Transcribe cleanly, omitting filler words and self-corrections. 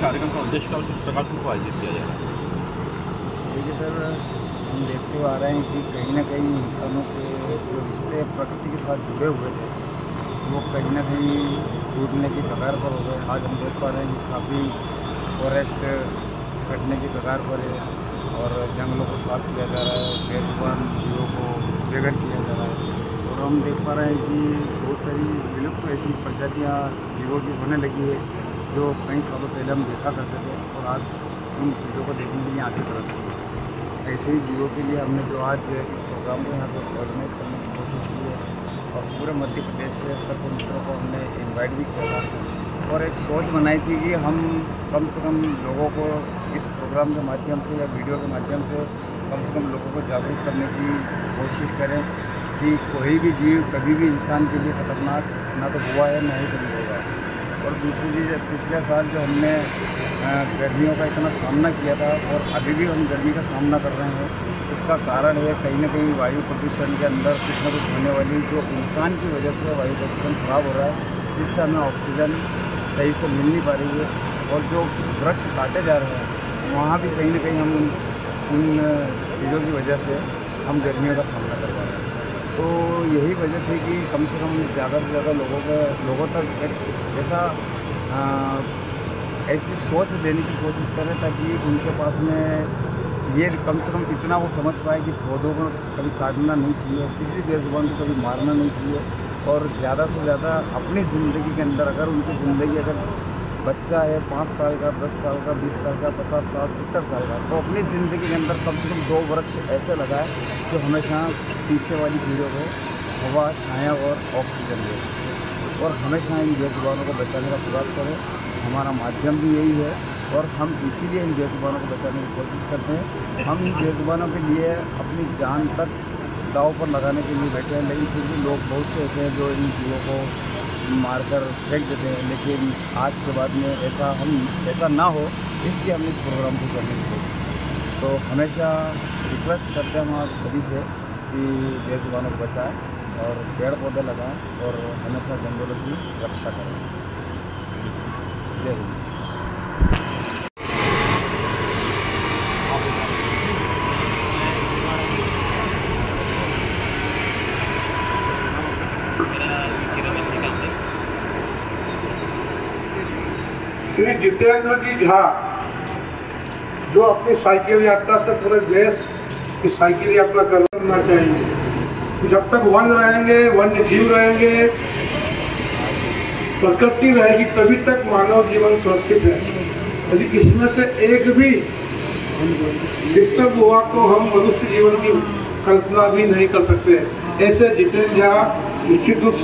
कार्यक्रम का उद्देश्य क्या और किस प्रकार से उनको आयोजित किया जा रहा है? देखिए सर, हम देखते हुए आ रहे हैं कि कहीं ना कहीं इंसानों के जो रिश्ते प्रकृति के साथ जुड़े हुए थे वो कहीं ना कहीं टूटने की कगार पर हो गए। आज हम देख पा रहे हैं कि काफ़ी फॉरेस्ट कटने की कगार पर है और जंगलों को साफ किया जा रहा है, बेजुबान जीवों को बेघर किया जा रहा है। और हम देख पा रहे हैं कि बहुत सारी विलुप्त ऐसी प्रजातियाँ जीवों की होने लगी है जो कई सालों पहले हम देखा करते थे और आज उन चीज़ों को देखने के लिए आगे तरफ है। ऐसे ही जीवों के लिए हमने जो आज इस प्रोग्राम को यहाँ पर ऑर्गेनाइज करने की कोशिश की है और पूरे मध्य प्रदेश से सब मित्रों को हमने इनवाइट भी किया था और एक सोच बनाई थी कि हम कम से कम लोगों को इस प्रोग्राम के माध्यम से या वीडियो के माध्यम से कम लोगों को जागरूक करने की कोशिश करें कि कोई भी जीव कभी भी इंसान के लिए खतरनाक ना तो हुआ है ना ही कभी होगा। और दूसरी चीज़, पिछले साल जो हमने गर्मियों का इतना सामना किया था और अभी भी हम गर्मी का सामना कर रहे हैं, उसका कारण है कहीं ना कहीं वायु प्रदूषण के अंदर कुछ ना कुछ होने वाली जो इंसान की वजह से वायु प्रदूषण खराब हो रहा है, जिससे हमें ऑक्सीजन सही से मिल नहीं पा रही है। और जो वृक्ष काटे जा रहे हैं वहाँ भी कहीं ना कहीं हम उन चीज़ों की वजह से हम गर्मियों का सामना कर पा रहे हैं। तो यही वजह थी कि कम से कम ज़्यादा से ज़्यादा लोगों तक एक ऐसी सोच देने की कोशिश करें ताकि उनके पास में ये कम से कम इतना वो समझ पाए कि पौधों को कभी काटना नहीं चाहिए, किसी भी बेजुबान को कभी मारना नहीं चाहिए और ज़्यादा से ज़्यादा अपनी ज़िंदगी के अंदर अगर उनकी ज़िंदगी अगर बच्चा है 5 साल का, 10 साल का, 20 साल का, 50 साल, 70 साल का, तो अपनी ज़िंदगी के अंदर कम से कम 2 वृक्ष ऐसे लगाए जो हमेशा पीछे वाली पीढ़ियों को हवा, छाया और ऑक्सीजन दे और हमेशा इन बेजुबानों को बचाने का प्रयास करें। हमारा माध्यम भी यही है और हम इसीलिए इन बेजुबानों को बचाने की कोशिश करते हैं। हम इन बेजुबानों के लिए अपनी जान तक दांव पर लगाने के लिए बैठे हैं, लेकिन फिर भी लोग बहुत से ऐसे हैं जो इन जीवों को मारकर फेंक देते हैं। लेकिन आज के बाद में ऐसा ना हो, इसलिए हमने इस प्रोग्राम को करने की कोशिश। तो हमेशा रिक्वेस्ट करते हैं हम आप सभी से कि बेजुबानों को बचाएं और पेड़ पौधे लगाएं और हमेशा जंगलों की रक्षा करें। जय हिंद। श्री जितेंद्र जी झा जो अपनी साइकिल यात्रा से पूरे देश की साइकिल यात्रा करना चाहिए। जब तक वन रहेंगे, वन्य जीव रहेंगे, प्रकृति रहेगी, तभी तक मानव जीवन सुरक्षित है। यदि इसमें से एक भी डिस्टर्ब हुआ तो हम मनुष्य जीवन की कल्पना भी नहीं कर सकते। ऐसे जितेंद्र झा निश्चित रूप से